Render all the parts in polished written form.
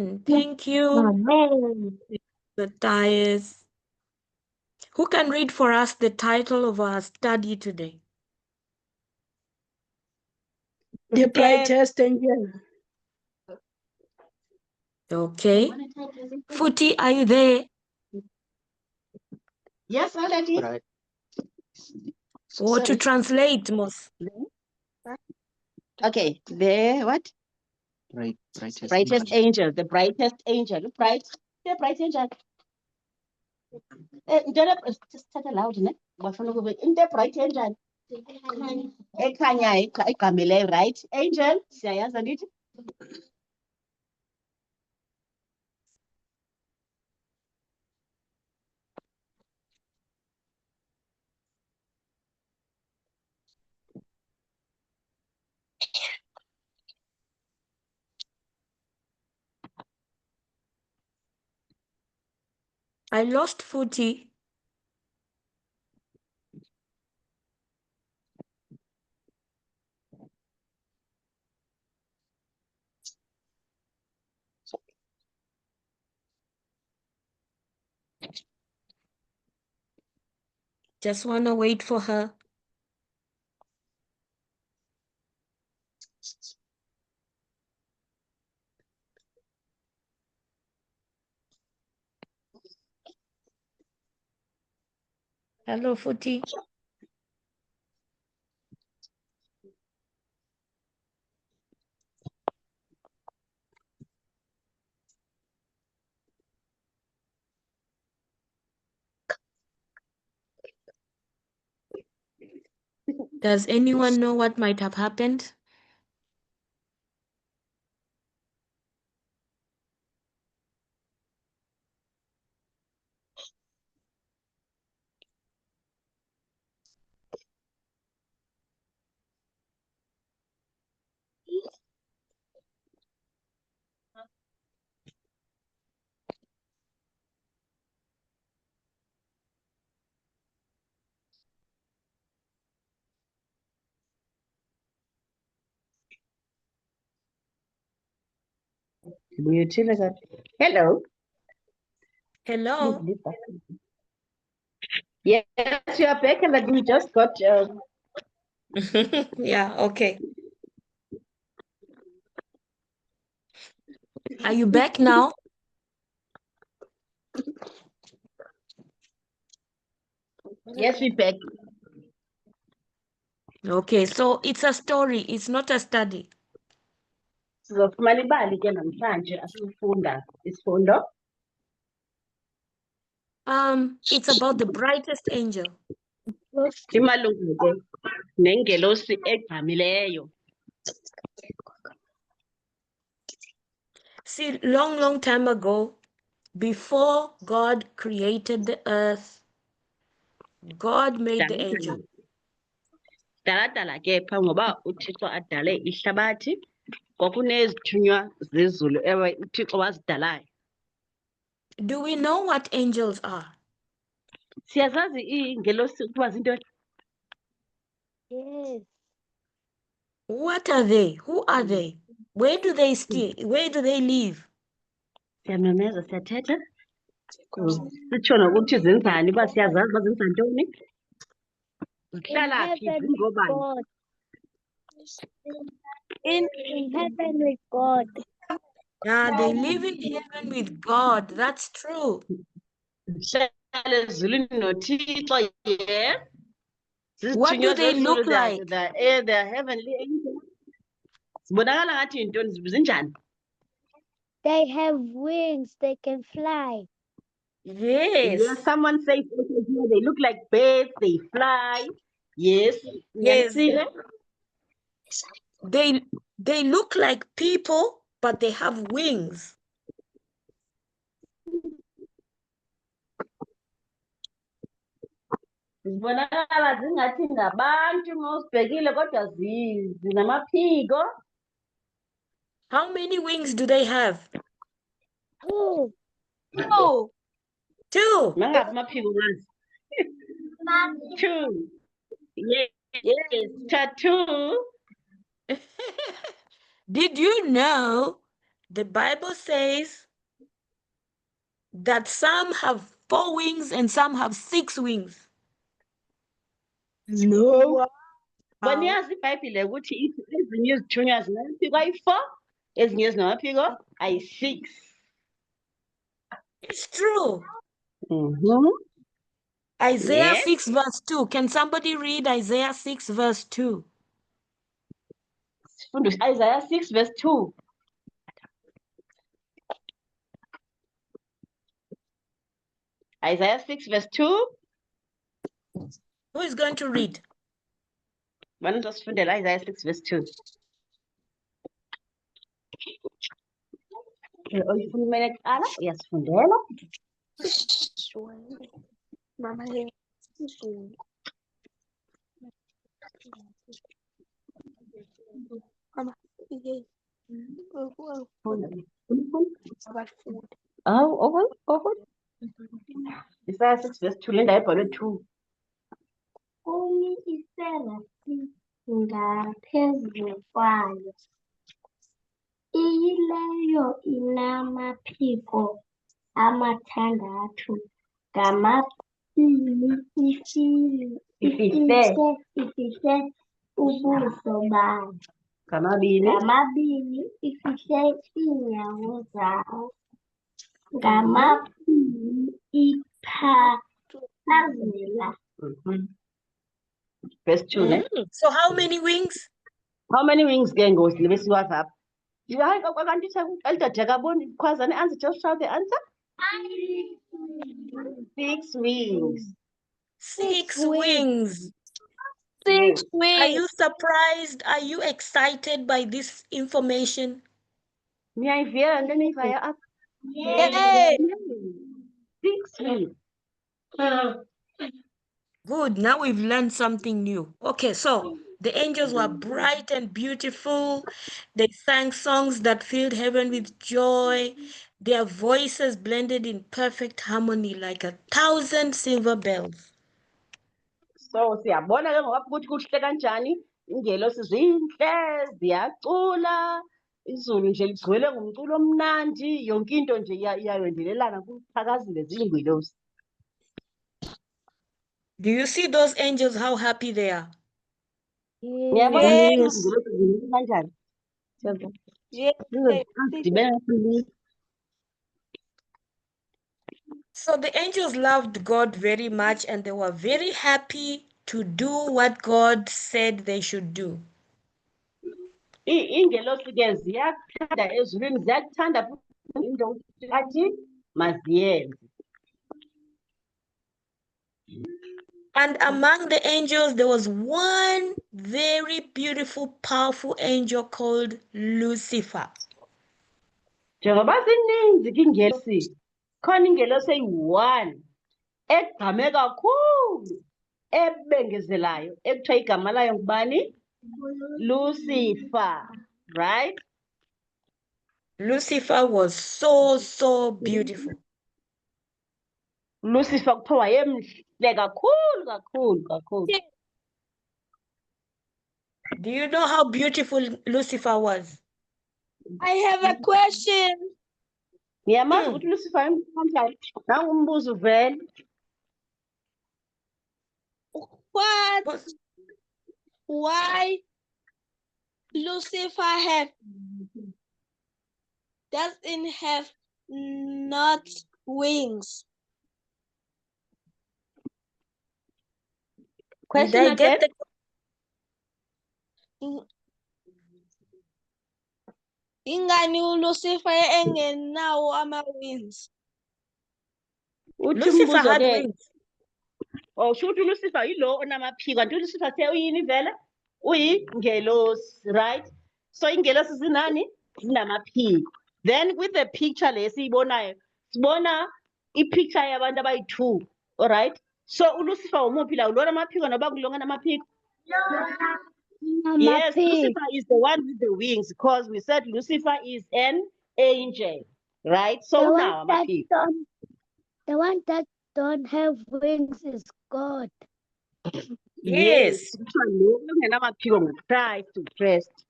Amen. Thank you, Amen. Matthias. Who can read for us the title of our study today? The brightest angel. Okay. Footy, are you there? Yes, already. Right. Or to translate, Mos? Okay, the what? Brightest angel. The brightest angel. The bright angel. Just say it loud, ne? Bafuna kube in the bright angel. Ekhanya igqamile, right? Angel. Siyayazi andithi? I lost Footy. Just want to wait for her. Hello, Footy. Does anyone know what might have happened? Hello. Hello? Yes, you are back, and we just got. Yeah, okay. Are you back now? Yes, we back. Okay, so it's a story, it's not a study. Sizofumana ibali ke namhlanje asifunda isifundo. It's about the brightest angel. Imalungu ke nengelosi egqamileyo. See, long time ago, before God created the earth, God made the angel. Dala ke pha ngoba uThixo adale ihlabathi kwakunezithunywa zezulu ewe uThixo wazidalayo. Do we know what angels are? Siyazazi ingelosi ukuba zinto. Yes. What are they? Who are they? Where do they stay? Where do they live? Siyamemeza siyathetha. Sitsho nokuthi zenzani uba siyazazi uba zenza ntoni. Zihlala phi heaven with zingobani. God. In heaven with God. Yeah, they live in heaven with God. That's true. Zihlala ezulwini noThixo, yeah. What do they look like? They're heavenly angels. Zibonakala ngathi yintoni zinjani? They have wings. They can fly. Yes. Yes, someone says they look like birds, they fly. Yes. Yes. Nyanisile. They look like people, but they have wings. Zibonakala zingathi ngabantu mawusibhekile kodwa zinamaphiko. How many wings do they have? Two. Two. Two. Mangaphi amaphiko ngazi? Two. Yes. Tattoo. Did you know The Bible says that some have 4 wings and some have 6 wings. No. Baniyazi iBhayibhile ukuthi ezinye izithunywa zinamaphiko ayi-4, ezinye zinamaphiko ayi-6. It's true. Mhm. Isaiah Yes. 6 verse 2. Can somebody read Isaiah 6 verse 2? Sifunde Isaiah 6 verse 2. Isaiah 6 verse 2. Who is going to read? Bani uzosifundela Isaiah 6 verse 2. Oyifuna umele kuqala uyasifundela. Okay. Isaiah 6 verse 2 linda ebhalwe 2. Kumi iserasi ngaphezu kwayo. Iyileyo inamaphiko amathandathu. Ngamabili ifihle ubuso bayo. Ngamabili. Ngamabili ifihle iinyawo zayo. Ngamabili iphakazela. Verse 2 ne? So how many wings? How many wings ke ngosi besiwazi apha? Hayi kanti Elder akaboni khwaza ne-answer, just shout the answer. 6 wings. 6 wings. 6 Are you surprised? Are you excited by this information? Niyayivuyela nto eniyivayo apha? Yay! 6 wings. Good. Now we've learned something new. Okay, so the angels were bright and beautiful. They sang songs that filled heaven with joy. Their voices blended in perfect harmony like 1,000 silver bells. So siyabona ke ngoku ukuthi kuhle kanjani, ingelosi zinhle, ziyacula, izulu nje ligcwele ngumculo omnandi, yonke into nje iyayendelelana kuqhakazile ziyingelosi. Do you see those angels, how happy they are? Ngiyabona Yes. izingelosi zinhle kanjani. Zidibene kakhulu. So the angels loved God very much and they were very happy to do what God said they should do. Iingelosi ke ziyakuthanda ezulwini, ziyakuthanda futhi into athi maziyenze. And among the angels, there was one very beautiful, powerful angel called Lucifer. Njengoba zininzi ke iingelosi, khona ingelosi eyi-1 egqame kakhulu, ebengezelayo, ekuthiwa igama layo ngubani? Lucifer, right? Lucifer was so beautiful. Lucifer kuthiwa wayemhle kakhulu. Do you know how beautiful Lucifer was? I have a question. Ngiyamazi ukuthi uLucifer kanjani. Nangu umbuzo uvele. Why Lucifer doesn't have not wings? Question Did I get again? Ingani uLucifer engenawo ama-wings? Uthi Lucifer umbuzo had ke, wings. sho ukuthi uLucifer yilo onamaphiko, kanti uLucifer uyini vele? Uyingelosi, right? So ingelosi zinani? Zinamaphiko. Then with the picture le siyibonayo, sibona ipicture yabantu abayi-2, all right? So uLucifer umuphi la? Ulona amaphiko noba kulona namaphiko? Yes, Lucifer is the one with the wings, because we said Lucifer is an angel, right? So now amaphiko. The one that don't have wings is God. Yes. Kuthiwa lo ongenamaphiko nguChrist.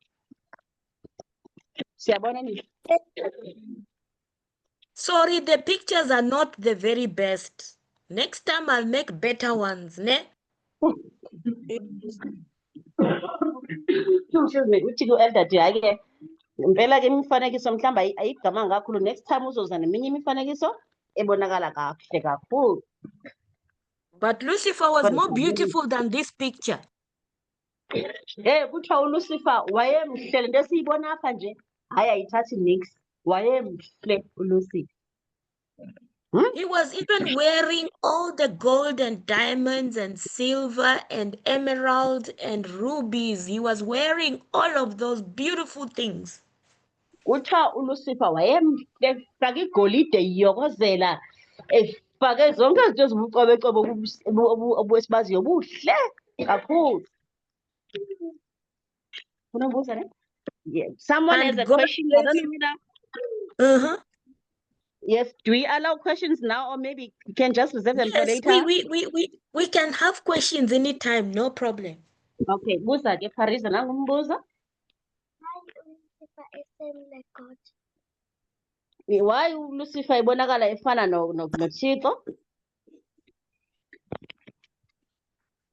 Siyabona nini? Sorry, the pictures are not the very best. Next time I'll make better ones, ne? Excuse me, uthi ku-Elder J, hhayi-ke impela ke imifanekiso mhlawumbe ayigama kakhulu. Next time uzoza neminye imifanekiso ebonakala kakuhle kakhulu. But Lucifer was more beautiful than this picture. Kuthiwa uLucifer wayemhle, lento esiyibona apha nje hayi ayithathi nix. Wayemhle uLucifer. He was even wearing all the gold and diamonds and silver and emerald and rubies. He was wearing all of those beautiful things. Kuthiwa uLucifer wayemhle, efake igolide iyokozela, efake zonke izinto ezibucwebecwebe esibaziyo buhle kakhulu. Unombuza ne? Yeah. Someone And has a God question. I gave don't him- know whether. Yes, do we allow questions now, or maybe you can just reserve them for Yes, later? we can have questions anytime, no problem. Okay, buza ke Parisa nangumbuza. Why uLucifer ibonakala efana noThixo?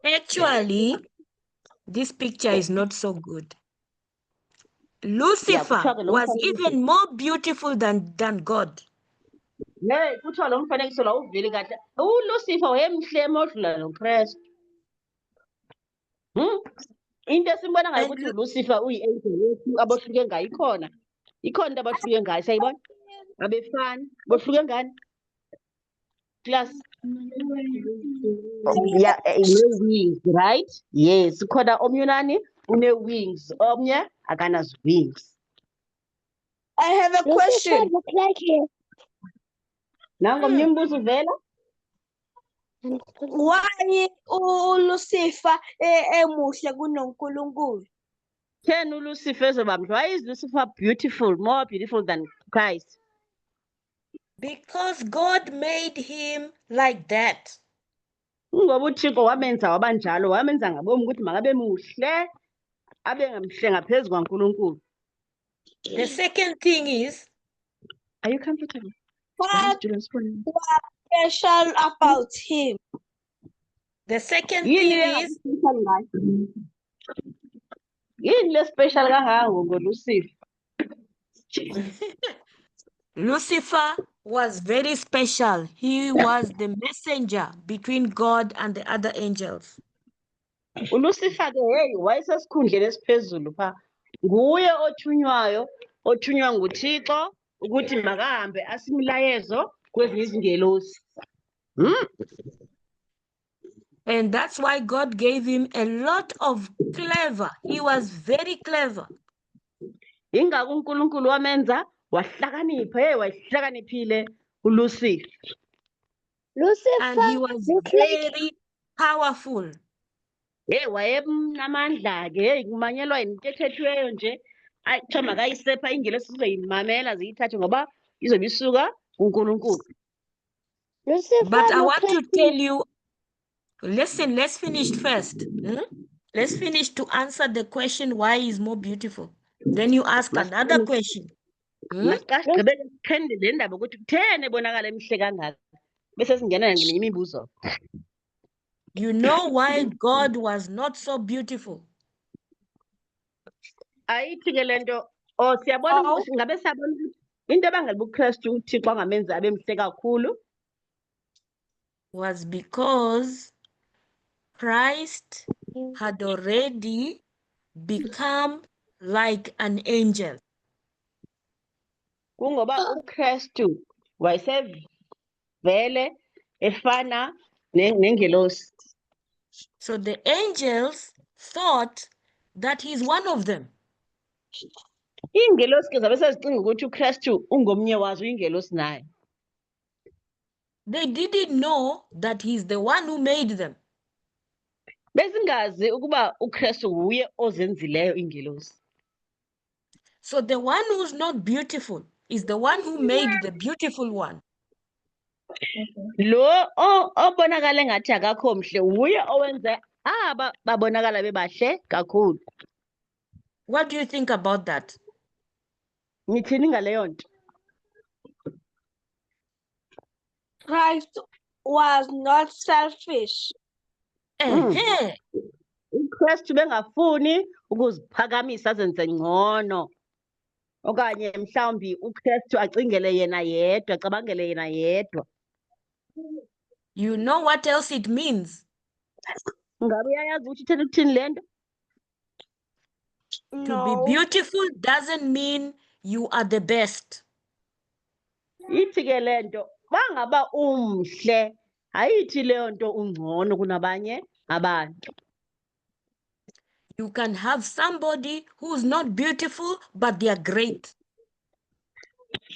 Actually, this picture is not so good. Lucifer kuthiwa ke lo was mfanekiso. even more beautiful than God. Yeah, kuthiwa lo mfanekiso lo uveli kahle. uLucifer wayemhle emodlula noKristu. Into esimbona ngayo And ukuthi uLucifer uyi-angel yethu abohluke ngayo ikhona. Ikhona into abahluke ngayo, sayibona? Abefani, bohluke ngani? Class. Yeah, wings, right? Yes, khona omnye unani une-wings, omnye akanazo-wings. I have a Lucifer question. look like him. Nangomnye umbuzo uvela. Why uLucifer emuhle kunoNkulunkulu? Can uLucifer ezoba mhle? Why is Lucifer beautiful, more beautiful than Christ? because God made him like that. Ngoba uThixo wamenza wabanjalo, wamenza ngabomi ukuthi makabe muhle, abe mhle ngaphezu kwaNkulunkulu. The second thing is, Are you comfortable? What Students, special about him? the second yini thing le is, special ngayo? Yini le special kangako ngoLucifer? Lucifer was very special. He was the messenger between God and the other angels. uLucifer ke hey wayesesikhundleni esiphezulu pha. Nguye othunywayo, othunywa nguThixo ukuthi makahambe asimlayezo kwezinye izingelosi. And that's why God gave him a lot of clever. He was very clever. Ingako uNkulunkulu wamenza wahlakanipha, wahlakaniphile uLucifer. And he Lucifer was look like very powerful. Wayemnamandla ke, kumanyelwa into ethethweyo nje. Kuthiwa makayisepha ingelosi zizoyimamela ziyithathe ngoba izobe isuka kuNkulunkulu. Lucifer But I look want to like tell him. you, listen, let's finish first. Let's finish to answer the question why he's more beautiful. Then you ask another question. Masiqashe sigqibele siphendule le ndaba ukuthi kutheni ebonakala emhle kangaka. Bese singena ngeminye imibuzo. You know why God was not so beautiful? Ayithi ke lento siyabona ngabe siyabona ukuthi into ebangela ubuKristu uThixo angamenzi abe mhle kakhulu. Was because Christ had already become like an angel. Kungoba uKristu wayesevele efana nengelosi. So the angels thought that he's one of them. Ingelosi ke zabe sezicinga ukuthi uKristu ungomnye wazo ingelosi naye. They didn't know that he's the one who made them. Bezingazi ukuba uKristu uye ozenzileyo ingelosi. So the one who's not beautiful is the one who made the beautiful one. Lo obonakala engathi akakho mhle uye owenze aba babonakala bebahle kakhulu. What do you think about that? Ngithini ngaleyo nto? Christ was not selfish. Ehe. uKristu bengafuni ukuziphakamisa azenze ngcono. Okanye mhlawumbi uKristu acingele yena yedwa, acabangele yena yedwa. You know what else it means? Ngabe uyayazi ukuthi itheni ukuthini le nto? To be No. beautiful doesn't mean you are the best. Ithi ke le nto bangaba umhle ayithi leyo nto ungcono kunabanye abantu. You can have somebody who's not beautiful, but they are great.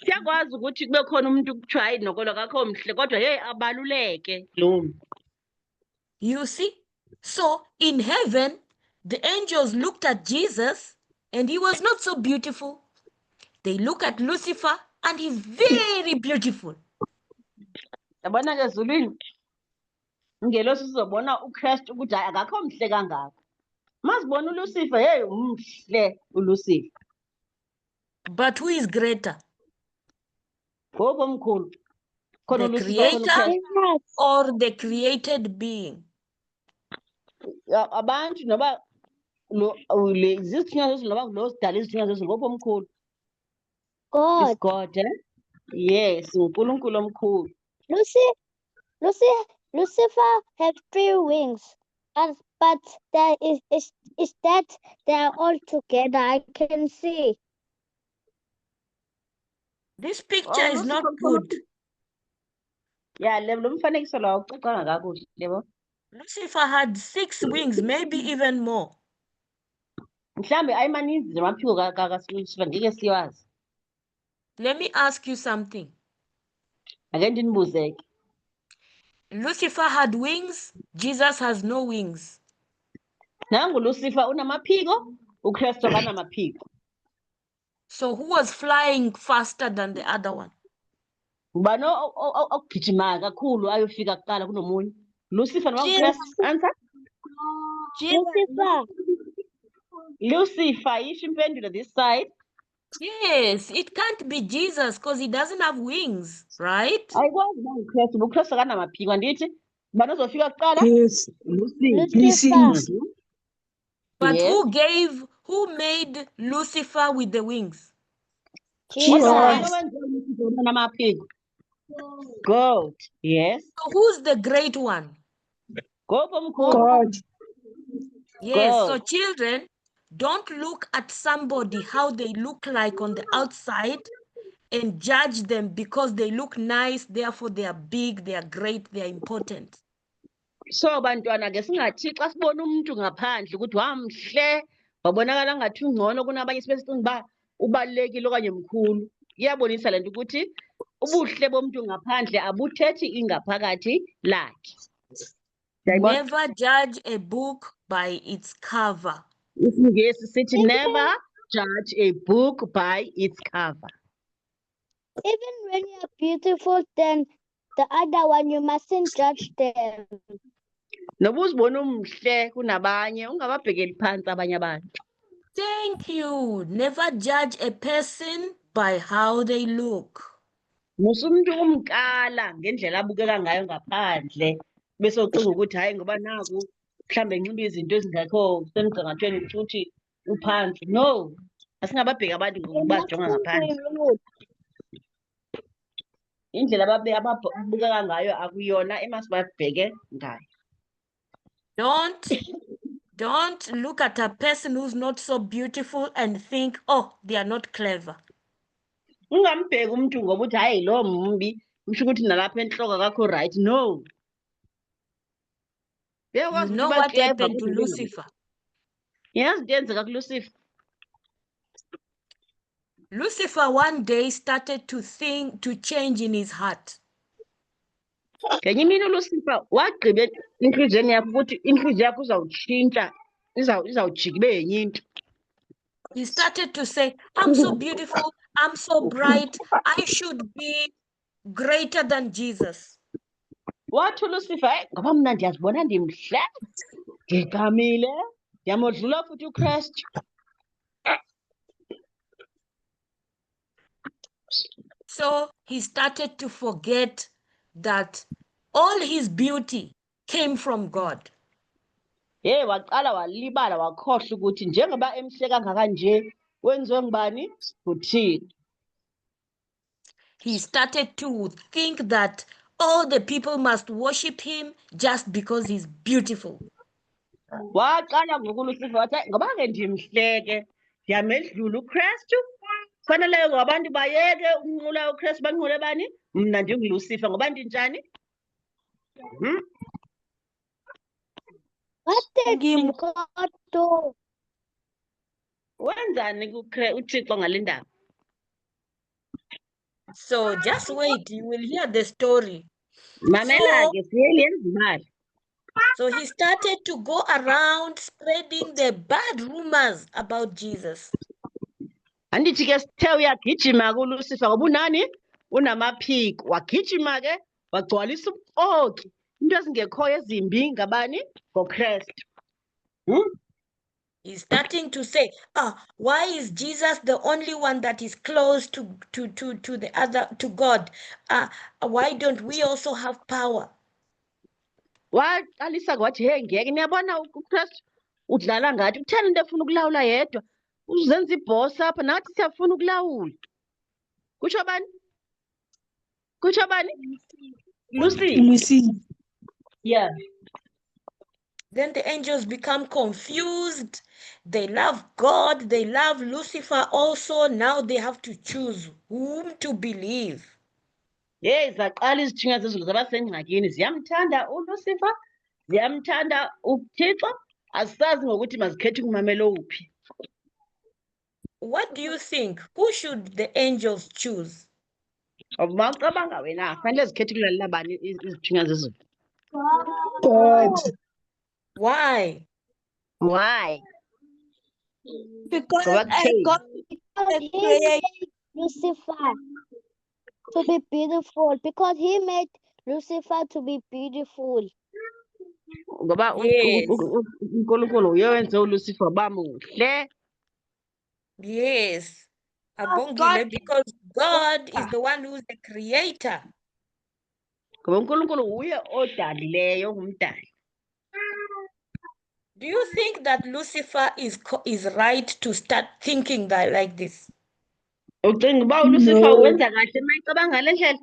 Siyakwazi ukuthi kube khona umuntu kuthiwa hayi nokolo kakho mhle kodwa hey abaluleke lo muntu. You see? So in heaven, the angels looked at Jesus and he was not so beautiful. They look at Lucifer and he's very beautiful. Yabona ke ezulwini ingelosi sizobona uKristu ukuthi hayi akakho mhle kangaka. Masibona uLucifer hey umhle uLucifer. But who is greater, Ngoba omkhulu. Khona the uLucifer khona creator uKristu. or the created being? Abantu noba le zizithunywa zezulu noba lo sidala izithunywa zezulu ngoba omkhulu. Is God. God, eh? Yes, uNkulunkulu omkhulu. Lucifer has 3 wings, but there is that they are all together. I can see. This picture Oh, is not Lucifer good. Yeah, lo mfanekiso lawo ucacanga kakuhle, yebo. Lucifer had 6 wings, maybe even more. Mhlambe ayimaninzi nje amaphiko kaSilucifer ngeke siwazi. Let me ask you something. Ake ndinibuze ke. Lucifer had wings, Jesus has no wings. Nangu Lucifer unamaphiko, uKristu akanamaphiko. So who was flying faster than the other one? Ngubani okugijimayo kakhulu ayofika kuqala kunomunye? Lucifer noma uKristu? Answer. Lucifer. Lucifer yisho impendulo this side. Yes, it can't be Jesus because he doesn't have wings, right? Ayikwazi na uKristu, uKristu akanamaphiko andithi. Ngubani ozofika kuqala? Yes. Lucifer. Lucifer. But Yes. who made Lucifer with the wings? Jesus. Namaphiko. God. Yes. So who's the great one? Go from God. God. Yes, so God. children, don't look at somebody how they look like on the outside and judge them because they look nice, therefore they are big, they are great, they are important. So bantwana ke singathi xa sibona umuntu ngaphandle ukuthi wamhle wabonakala ngathi ungcono kunabanye sibe sicinga uba ubalulekile okanye mkhulu. Iyabonisa lento ukuthi ubuhle bomuntu ngaphandle abuthethi ingaphakathi lakhe. Uyayibona? Never judge a book by its cover. IsiNgesi sithi never judge a book by its cover. Even when you are beautiful than the other one, you mustn't judge them. Noba uzibona umhle kunabanye ungababhekeli phansi abanye abantu. Thank you. Never judge a person by how they look. Musa umuntu umkala ngendlela abukeka ngayo ngaphandle bese ucinga ukuthi hayi ngoba naku mhlambe nxiba izinto ezingekho semgangathweni futhi uphansi. No, asingababheki abantu ngokuba sijonga ngaphandle. Indlela ababukeka ngayo akuyona emasibabheke ngayo. Don't look at a person who's not so beautiful and think, oh, they are not clever. Ungambheki umuntu ngoba uthi hayi lo mumbi usho ukuthi nalapha enhloko akakho right. No. You know what happened to Lucifer? Yazi into eyenzeka kuLucifer. Lucifer one day started to change in his heart. Ngenye imini uLucifer wagqiba inhliziyweni yakhe ukuthi inhliziyo yakhe uzawutshintsha izawujika ibe yenye into. He started to say, I'm so beautiful, I'm so bright, I should be greater than Jesus. Wathi uLucifer hayi ngoba mna ndiyazibona ndimhle ndigqamile ndiyamodlula futhi uKristu. So he started to forget that all his beauty came from God. Hey, waqala walibala wakhohlwa ukuthi njengoba emhle kangaka nje wenziwe ngubani? nguThixo. He started to think that all the people must worship him just because he's beautiful. Waqala ngoku uLucifer wathi "Hayi, ngoba ke ndimhleke ndiyamedlula uKristu kufanele ngabantu bayeke ukunqula uKristu banqule bani mna ndinguLucifer ngoba ndinjani What did Ngim- God do? wenzani uThixo ngale ndaba So just wait, you will hear the story. mamela ke siyeli yenza imali So he started to go around spreading the bad rumors about Jesus. andithi ke sithe uyagijima kuLucifer ngoba unani unamaphiko wagijima ke wagcwalisa ubuxoki into ezingekhoyo ezimbi ngabani ngoKristu He's starting to say, why is Jesus the only one that is close to the other, to God? Why don't we also have power? waqalisa kwathi hey ngeke niyabona uKristu udlala ngathi utheni into efuna ukulawula yedwa uzenza ibhosi apha nathi siyafuna ukulawula kutsho bani Lucy Lucy. yeah Then the angels become confused. They love God. They love Lucifer also. Now they have to choose whom to believe. hey zaqala izithunywa zezulu zabasengxakini ziyamthanda uLucifer ziyamthanda uThixo asazi ngokuthi mazikhethe ukumamela uphi What do you think? Who should the angels choose? mawucabanga wena fanele zikhethe ukulalela bani izithunywa zezulu God. Why? why Because ngoba kutheni God Because the he creator. made Lucifer to be beautiful. Because he made Lucifer to be beautiful. ngoba Yes. uNkulunkulu uyenze uLucifer bamuhle Yes. God Abongile, because God is the one who's the creator. ngoba uNkulunkulu uye odalileyo ungumdali Do you think that Lucifer is right to start thinking that like this? ucinga uba uLucifer No. wenza kahle uma ecabanga ngale ndlela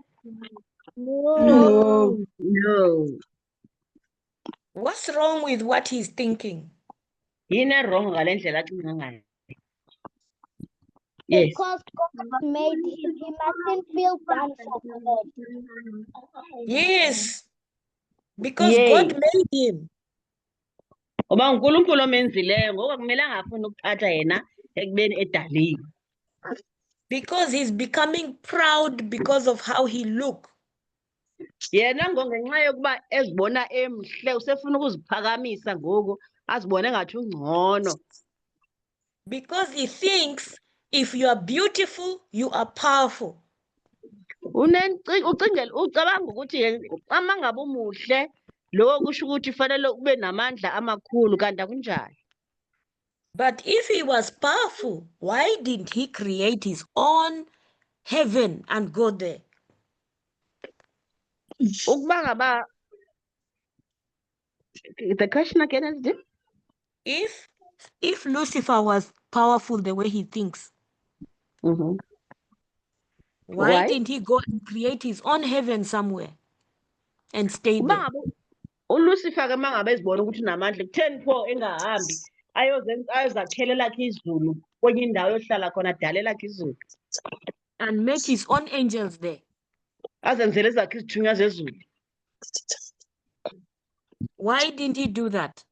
No. no What's wrong with what he's thinking? yini erongo ngale ndlela acinga ngayo yes Because God made him. He mustn't feel bad for God. Yes, because Yay. God made him. ngoba uNkulunkulu omenzileyo ngoku akumele angafuni ukuthatha yena ekubeni edaliwe Because he's becoming proud because of how he look. yena ngenxa yokuba ezibona emhle usefuna ukuziphakamisa ngoku azibone ngathi ungcono Because he thinks if you are beautiful, you are powerful. ucabanga ukuthi uma ngabe umuhle lokho kusho ukuthi fanele ube namandla amakhulu kanti akunjani But if he was powerful, why didn't he create his own heaven and go there? ukuba ngaba the question again is this? If Lucifer was powerful the way he thinks, Why? why didn't he go and create his own heaven somewhere and stay Uba there? ngabe uLucifer ke mangabe ezibona ukuthi unamandla kutheni pho engahambi ayozakhela lakhe izulu kwenye indawo yohlala khona adale lakhe izulu And make his own angels there. azenzele zakhe izithunywa zezulu Why didn't he do that?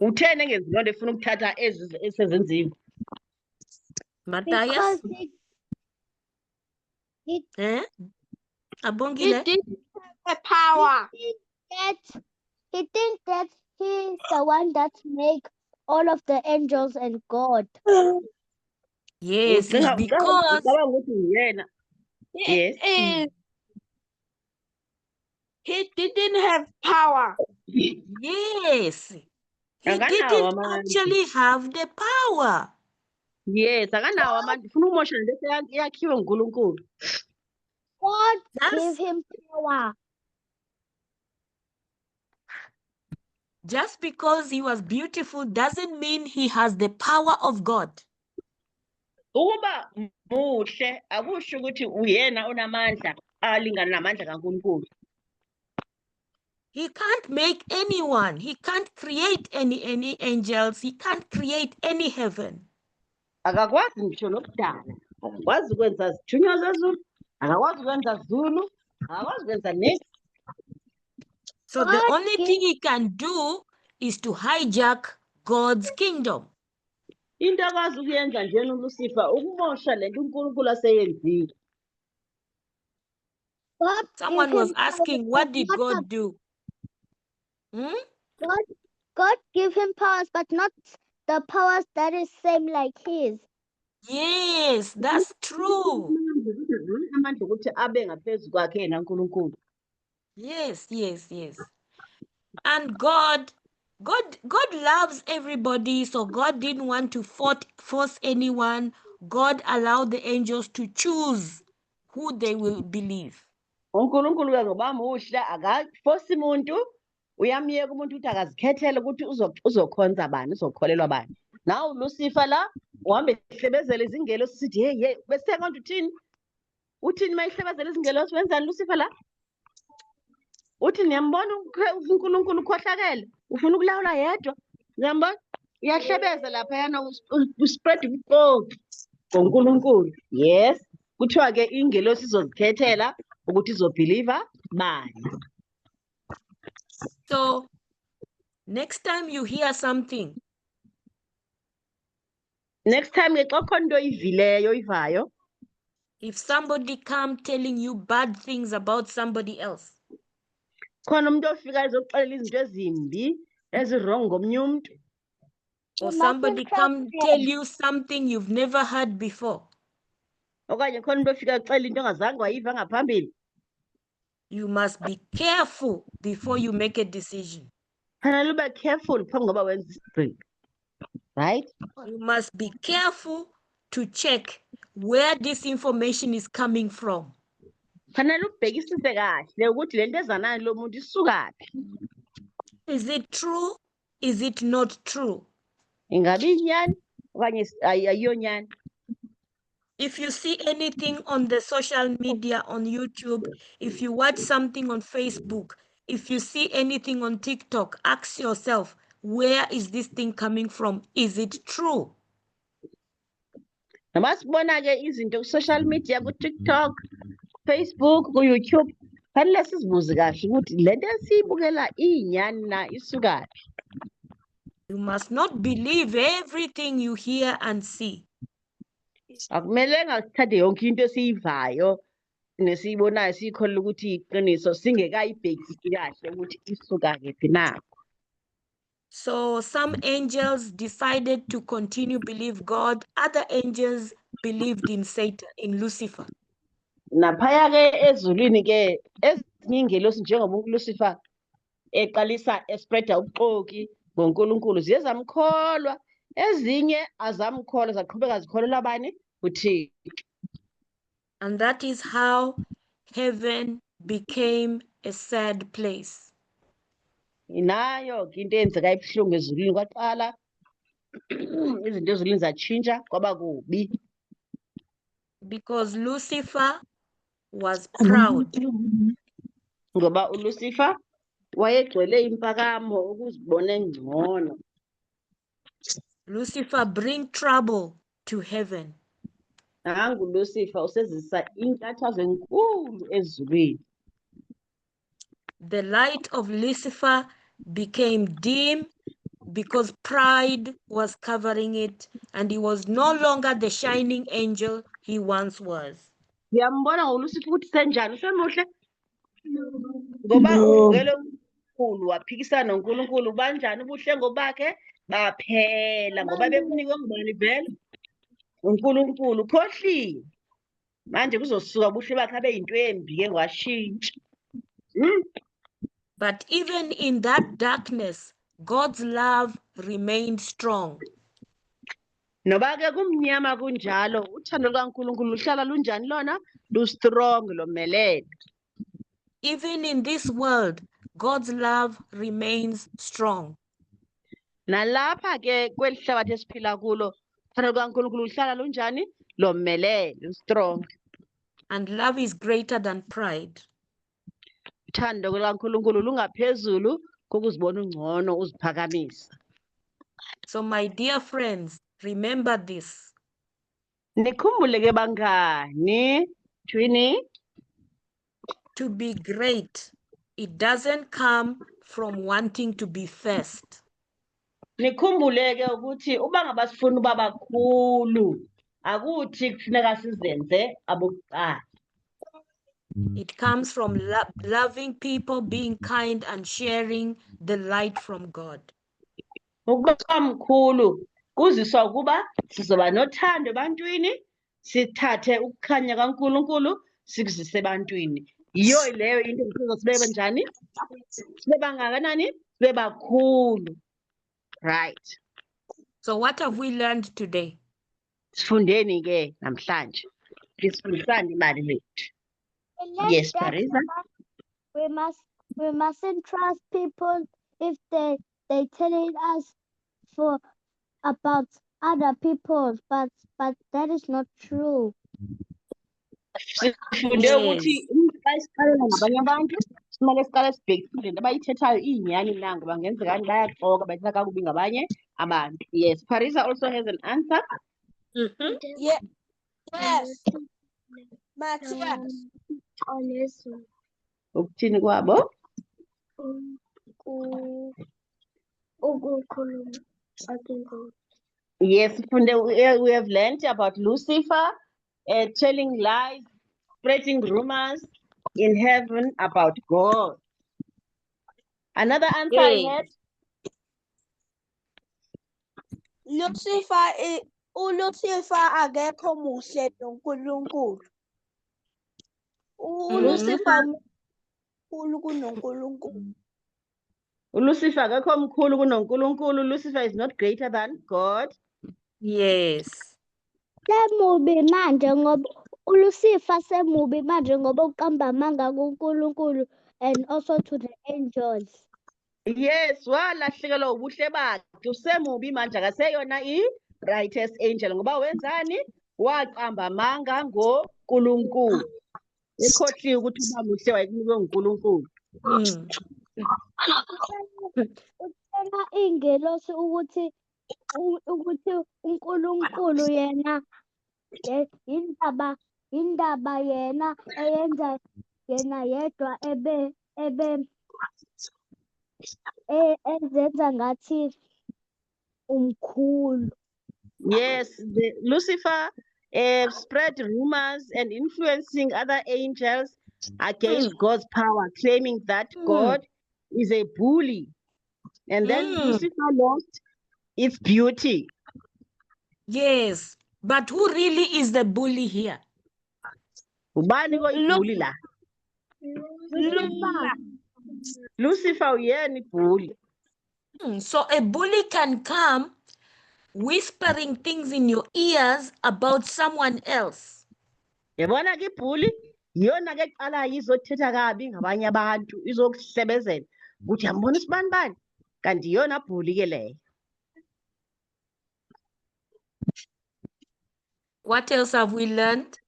utheni engenzi loo nto efuna ukuthatha ezi esezenziwe Matthias? Because Eh? He Abongile? did the power. he think that he's the one that make all of the angels and God. Yes, it's Ucabanga because ukuthi yena yes He didn't have power. yes, he Akanawo didn't amandla. actually have the power. yes akanawo amandla ufuna umosha nto yakhiwe nguNkulunkulu give him power. Just because he was beautiful doesn't mean he has the power of God. Ukuba muhle akusho ukuthi uyena onamandla alingana namandla kaNkulunkulu. He can't make anyone. He can't create any angels. He can't create any heaven. Akakwazi ngisho nokudala. Akakwazi ukwenza zithunywa zezulu. Akakwazi ukwenza zulu. Akakwazi ukwenza next. So the God only give- thing he can do is to hijack God's kingdom. Into akwazi ukuyenza njena uLucifer ukumosha lento uNkulunkulu aseyenzile. God Someone give was him power, asking, what but did not God do? Hmm? God give him powers, but not the powers that is same like his. Yes, that's true. Amandla ukuthi abe ngaphezu kwakhe yena uNkulunkulu. Yes, yes, yes. And God loves everybody, so God didn't want to force anyone. God allowed the angels to choose who they will believe. uNkulunkulu-ke ngoba muhle akaforce umuntu, uyamyeka umuntu ukuthi akazikhethele ukuthi uzokhonza bani, uzokholelwa bani. Nawe uLucifer la uhambe ehlebezela izingelosi sithi hey bese konke uthini? Uthini mayihlebezela izingelosi wenzani Lucifer la? Uthi niyambona uNkulunkulu ukhohlakele, ufuna ukulawula yedwa. Ngiyambona uyahlebeza lapha yana uspread ubuqotho ngoNkulunkulu. Yes, kuthiwa ke ingelosi izozikhethela ukuthi izobeliever bani. So next time you hear something, Next time ke xa khona into oyivileyo oyivayo, if somebody come telling you bad things about somebody else, khona umuntu ofika ezokuxelela izinto ezimbi ezirong ngomnye umuntu, or You somebody mustn't come trust tell him. you something you've never heard before, okanye khona umuntu ofika exelela into ongazange wayiva ngaphambili, you must be careful before you make a decision. fanele ube careful phambi ngoba wenza isigqibo. Right? You must be careful to check where this information is coming from. Fanele ubhekisise kahle ukuthi lento ezanayo lo muntu isukaphi. Is it true? Is it not true? Ingabe inyani okanye ayiyonyani. If you see anything on the social media, on YouTube, if you watch something on Facebook, if you see anything on TikTok, ask yourself, where is this thing coming from? Is it true? Noma sibona ke izinto ku-social media, ku-TikTok, Facebook, ku-YouTube, fanele sizibuze kahle ukuthi lento esiyibukela iyinyani na isukaphi. You must not believe everything you hear and see. Akumelanga sithathe yonke into esiyivayo nesiyibonayo siyikholele ukuthi iqiniso singekayibhekisi kahle ukuthi isuka kephi na. So some angels decided to continue believe God. Other angels believed in Satan, in Lucifer. Naphaya ke ezulwini ke ezinye ingelosi njengoba uLucifer eqalisa espreada ubuxoki ngoNkulunkulu ziye zamkholwa, ezinye azamkholwa zaqhubeka zikholelwa abani? uThixo. And that is how heaven became a sad place. Inayo ke into eyenzeka ebuhlungu ezulwini, kwaqala izinto ezulwini zatshintsha kwaba kubi. Because Lucifer was proud. Ngoba uLucifer wayegcwele impakamo ukuzibona engcono. Lucifer bring trouble to heaven. Nangu uLucifer usezisa inkathazo enkulu ezulwini. The light of Lucifer became dim because pride was covering it, and he was no longer the shining angel he once was. Ngiyambona ngoLucifer ukuthi senjani, usemuhle ngoba No. uvukele uNkulunkulu waphikisana noNkulunkulu. Banjani ubuhle ngobakhe baphela ngoba bekunikwe ngubani vele? uNkulunkulu. Ukhohliwe manje kuzosuka ubuhle bakhe abe yinto embi ke washintsha. But even in that darkness, God's love remained strong. Noba ke kumnyama kunjalo, uthando lukaNkulunkulu luhlala lunjani lona? Lu-strong, lomelele. Even in this world, God's love remains strong. Nalapha ke kweli hlabathi esiphila kulo, uthando lukaNkulunkulu luhlala lunjani? Lomelele, strong. And love is greater than pride. Uthando lukaNkulunkulu lungaphezulu kokuzibona ungcono uziphakamisa. So my dear friends, remember this. Nikhumbule ke bangani, Twini, To be great, it doesn't come from wanting to be first. nikhumbule ke ukuthi uba ngaba sifuna uba bakhulu, akuthi kufuneka sizenze abokuqala. It comes from loving people, being kind, and sharing the light from God. Ukuba mkhulu kuziswa ukuba sizoba nothando ebantwini, sithathe ukukhanya kaNkulunkulu sikuzise ebantwini. Yiyo leyo into esizobe sibe njani? Sibe bangakanani? Sibe bakhulu. Right. So what have we learned today? Sifundeni ke namhlanje. Sifundisane imali lethu. Yes, Parisa. We mustn't trust people if they telling us about other people, but that is not true. Sifunde ukuthi xa siqalela ngabanye abantu simele siqale sibhekisile into abayithethayo iyinyani na ngoba ngenzekani bayaxoka bathetha kakubi ngabanye abantu. Yes, Parisa also has an answer. Yes. Matthias. Ukuthini kwabo? Yes, we have learned about Lucifer telling lies, spreading rumors in heaven about God. Another answer I had, uLucifer akekho muhle noNkulunkulu. uLucifer mkhulu kunoNkulunkulu. uLucifer akekho mkhulu kunoNkulunkulu. Lucifer is not greater than God. Yes. Semubi manje ngoba uLucifer semubi manje ngoba uqamba amanga kuNkulunkulu and also to the angels. Yes, walahlekelwa ubuhle bakhe. Usemubi manje akaseyona i-righteous angel ngoba wenzani? Waqamba amanga ngoNkulunkulu. Ekhohliwe ukuthi uba muhle wayekunikwe nguNkulunkulu. Utshela ingelosi ukuthi uNkulunkulu yena indaba yena eyenza yena yedwa ezenza ngathi umkhulu. Yes, Lucifer spread rumors and influencing other angels against God's power, claiming that God is a bully. And then Lucifer lost its beauty. Yes, but who really is the bully here? Ubani ko-ibhuli la? Lucifer uyena ibhuli. So a bully can come whispering things in your ears about someone else. Yabona ke ibhuli iyona ke eqalayo izothetha kabi ngabanye abantu, izokuhlebezela ukuthi yambona isibani bani, kanti iyona bhuli ke leyo. What else have we learned?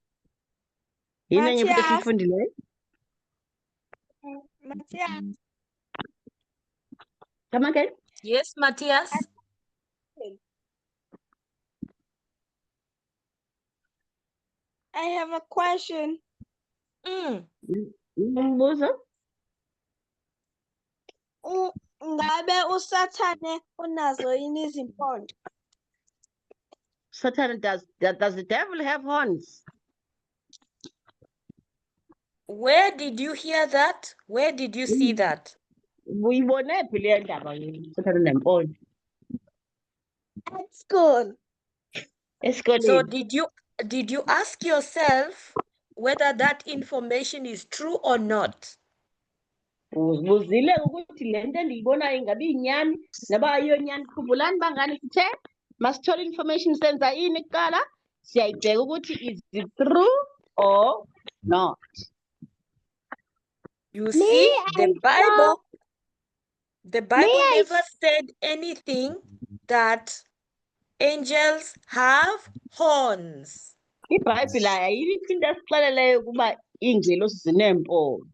Yini enye futhi Matthias. esiyifundileyo? Matthias. Come again? Yes, Matthias? I have a question. Umbuzo? Ngabe uSathane unazo yini izimpondo? Satan, does the devil have horns? Where did you hear that? Where did you see that? Uyibone phi le ndaba Satan unempondo? At school. Esikoleni. So did you ask yourself whether that information is true or not? Uzibuzile ukuthi le nto endiyibonayo ingabe iyinyani naba ayiyonyani. Khumbulani bangani sithe masithola information senza ini kuqala? Siyayibheka ukuthi is it true or not. You see, the Bible I never said anything that angels have horns. iBhayibheli ayikho into esixeleleyo ukuba iingelosi zineempondo.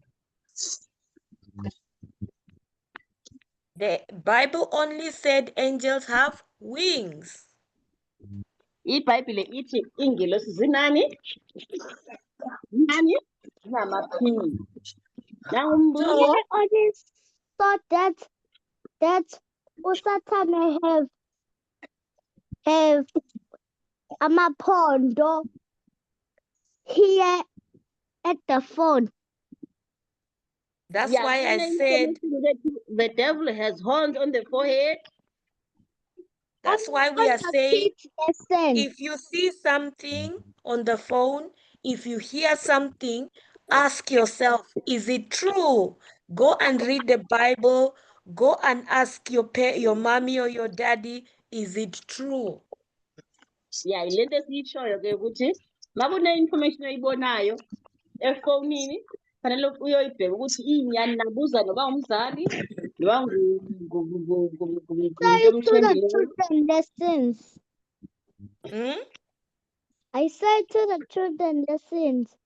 The Bible only said angels have wings. iBhayibheli ithi iingelosi zinani? Zinani? Zinamaphiko. Nangumbuzo. So, I only thought that uSathane have amaphondo here at the phone. that's Yeah, why I said, the devil has horns on the forehead. that's why we On are the saying, kids' lesson. if you see something on the phone, if you hear something, ask yourself, is it true? Go and read the Bible. Go and ask your mommy or your daddy, is it true? Yeah, yile nto esiyitshoyo ke ukuthi uma kune-information oyibonayo efonini fanele uyoyibheka ukuthi iyinyani, nabuza noba umzali noba ngumuntu Say to the omthembileyo. children lessons. Hmm? I say to the children lessons.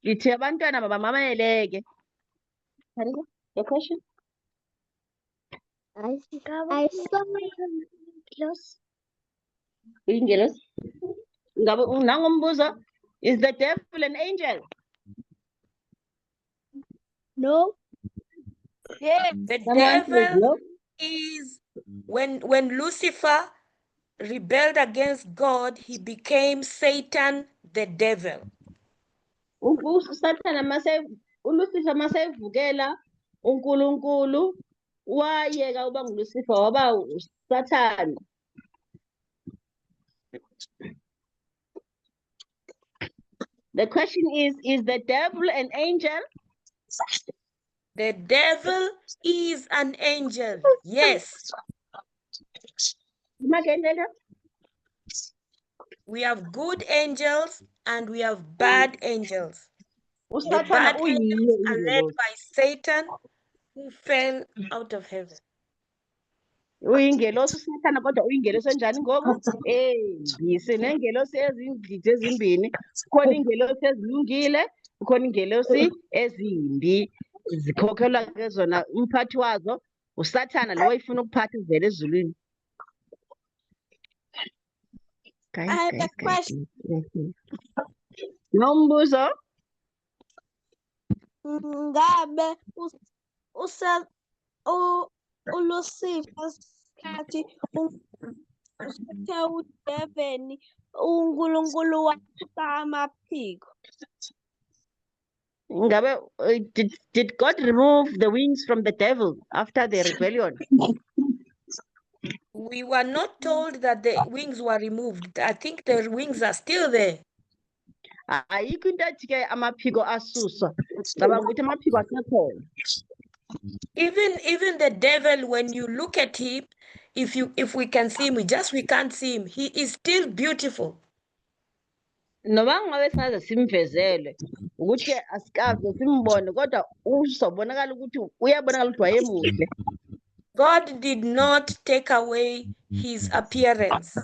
Ndithi abantwana mabamameleke. The question? I saw Uyingelosi? Ngabe nangumbuzo, is the devil an angel? no. Yes. The Someone says devil no. is, when Lucifer rebelled against God, he became Satan, the devil. uSathana uLucifer masevukela uNkulunkulu wayeka uba nguLucifer waba uSathane. The question is the devil an angel? The devil is an angel. Yes, Magendlela? we have good angels and we have bad angels. The uSathana bad uyiyo angels are led ingelosi. by Satan, who fell out of heaven. Uyingelosi uSathana kodwa uyingelosi enjani ngoku? Sinengelosi ezindidi ezimbini. Kukhona ingelosi ezilungile, kukhona ingelosi ezimbi. Zikhokhelwa ke zona, umphathi wazo uSathana lo efuna ukuphatha ivele ezulwini. I have a question. Nombuzo? Ngabe uLucifer sikhathi uthe uDeveni uNkulunkulu wakhipha amaphiko. Ngabe did God remove the wings from the devil after the rebellion? We were not told that the wings were removed. I think the wings are still there. Ayikho into ethi ke amaphiko asuswa. Ngicabanga ukuthi amaphiko asekhona. Even the devil, when you look at him, if we can see him, we can't see him. He is still beautiful. Noma ngabe singaze simvezele ukuthi asikaze simbone kodwa uzobonakala ukuthi uyabonakala ukuthi wayemuhle. God did not take away his appearance.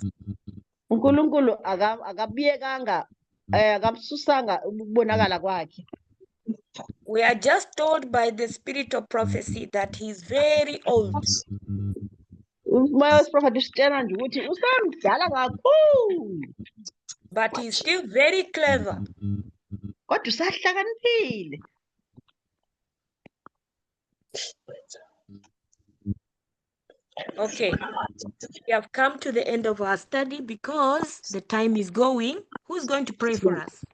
uNkulunkulu akabiyekanga akamsusanga ukubonakala kwakhe. We are just told by the spirit of prophecy that he's very old. Umoya wesiprofethi usitshela nje ukuthi usemdala kakhulu But he's still very clever. kodwa usahlakaniphile. Okay, we have come to the end of our study because the time is going. Who's going to pray for us?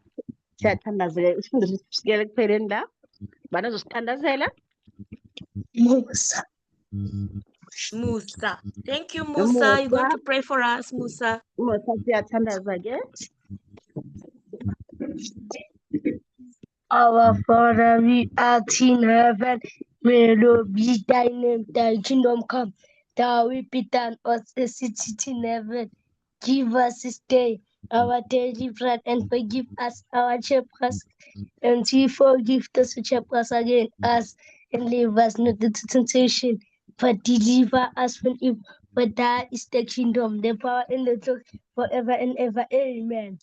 Siyathandazela isifundo sisikele kupheleni la. Bani ozosithandazela? Musa. Musa. Thank you, Musa. You're going to pray for us, Musa. Musa siyathandaza ke. Our Father, we art in heaven, hallowed be thy name, thy kingdom come, thy will be done on earth as it is in heaven. Give us this day our daily bread and forgive us our trespasses and He forgive us which us against us, and leave us not into temptation, but deliver us from evil. For that is the kingdom, the power, and the glory forever and ever. Amen.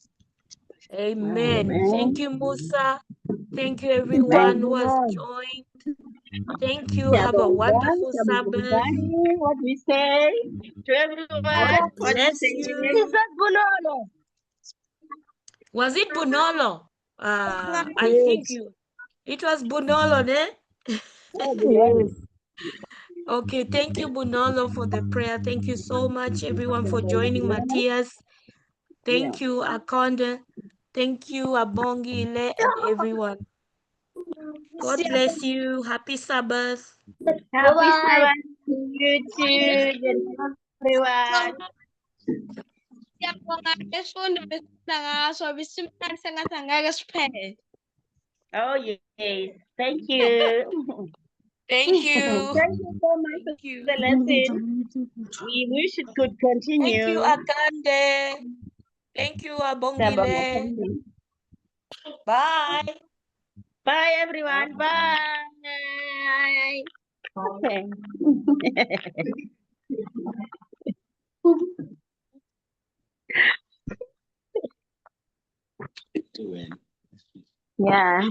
Amen. Thank you, Musa. Thank you, Thank everyone who has Amen. joined. Thank you. you, Have a everyone. wonderful Tell me Sabbath. everybody what we say to everyone. God What we bless say. you. Bonolo. Was it Bunolo? I think Yes. it was Bunolo, ne? Yes. Okay, thank you, Bunolo, for the prayer. Thank you so much, everyone, for joining Matthias. Thank you, Akonde. Thank you, Abongile, and everyone. God bless you. Happy Sabbath. Happy Bye-bye. Sabbath to you too, everyone. Siyabonga isifundo besifunda ngaso bisimnandi sengathi angeke siphele. Oh yes, thank you. Thank you. Thank you so much Thank for you. the lesson. We wish it could Thank you, continue. Akande. Thank you, Abongile. Bye. Bye everyone. Bye. Okay. Yeah.